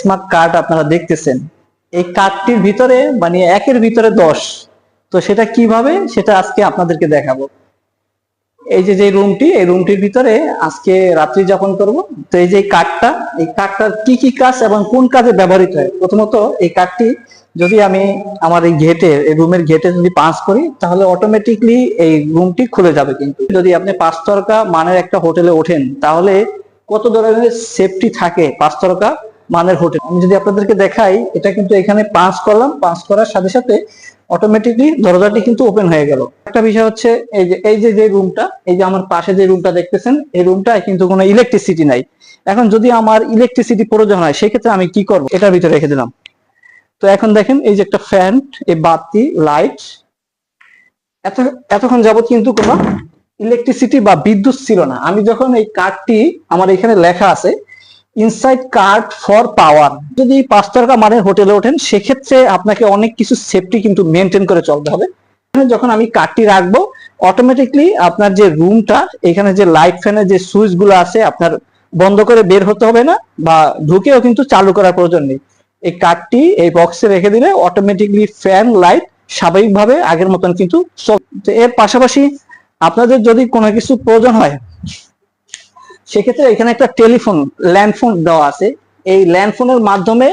Smart card আপনারা দেখতেছেন, এই কার্ডটির ভিতরে মানে একের ভিতরে 10। তো সেটা কিভাবে, সেটা আজকে আপনাদেরকে দেখাবো। এই যে রুমটি, এই রুমটির ভিতরে আজকে রাত্রি যাপন করব। তো এই যে কার্ডটা, এই কার্ডটার কি কি কাজ এবং কোন কাজে ব্যবহৃত হয়। প্রথমত এই কার্ডটি যদি আমি আমার এই গেটে, এই রুমের গেটে যদি পাস করি, তাহলে অটোমেটিকলি এই রুমটি খুলে যাবে। কিন্তু যদি আপনি 5 তারকা মানের একটা হোটেলে ওঠেন, তাহলে কত ধরনের সেফটি থাকে 5 তারকা মানের হোটেল। আমি যদি আপনাদেরকে দেখাই, এটা কিন্তু এখানে পাঁচ করলাম, পাঁচ করার সাথে সাথে অটোমেটিকলি দরজাটি কিন্তু ওপেন হয়ে গেল। একটা বিষয় হচ্ছে এই যে রুমটা, এই যে আমার পাশে যে রুমটা দেখতেছেন, এই রুমটায় কিন্তু কোনো ইলেকট্রিসিটি নাই। এখন যদি আমার ইলেকট্রিসিটি প্রয়োজন হয়, সেক্ষেত্রে আমি কি করব, এটার ভিতরে রেখে দিলাম। তো এখন দেখেন, এই যে একটা ফ্যান, এই বাতি, লাইট, এতক্ষণ যাবত কিন্তু কোনো ইলেকট্রিসিটি বা বিদ্যুৎ ছিল না। আমি যখন এই কার্ডটি, আমার এখানে লেখা আছে ইনসাইড কার্ড ফর পাওয়ার, যদি 5 তারকা মানের হোটেলে ওঠেন, সেক্ষেত্রে আপনাকে অনেক কিছু সেফটি কিন্তু মেনটেন করে চলতে হবে। যখন আমি কার্ডটি রাখবো, অটোমেটিকলি আপনার যে রুমটা, এখানে যে লাইট ফ্যানের যে সুইচ গুলো আছে, আপনার বন্ধ করে বের হতে হবে না, বা ঢুকেও কিন্তু চালু করার প্রয়োজন নেই। এই কার্ডটি এই বক্সে রেখে দিলে অটোমেটিকলি ফ্যান, লাইট স্বাভাবিকভাবে আগের মতন কিন্তু চলবে। এর পাশাপাশি আপনাদের যদি কোনো কিছু প্রয়োজন হয়, সেক্ষেত্রে এখানে একটা টেলিফোন, ল্যান্ডফোন দেওয়া আছে। এই ল্যান্ডফোনের মাধ্যমে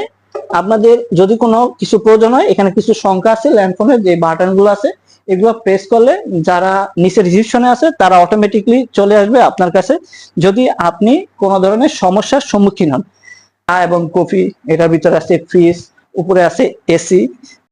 আপনাদের যদি কোনো কিছু প্রয়োজন হয়, এখানে কিছু সংখ্যা আছে, ল্যান্ডফোনের যে বাটন গুলো আছে, এগুলো প্রেস করলে যারা নিচে রিসিপশনে আছে, তারা অটোমেটিকলি চলে আসবে আপনার কাছে, যদি আপনি কোনো ধরনের সমস্যার সম্মুখীন হন। চা এবং কফি, এটার ভিতরে আছে ফ্রিজ, উপরে আছে এসি।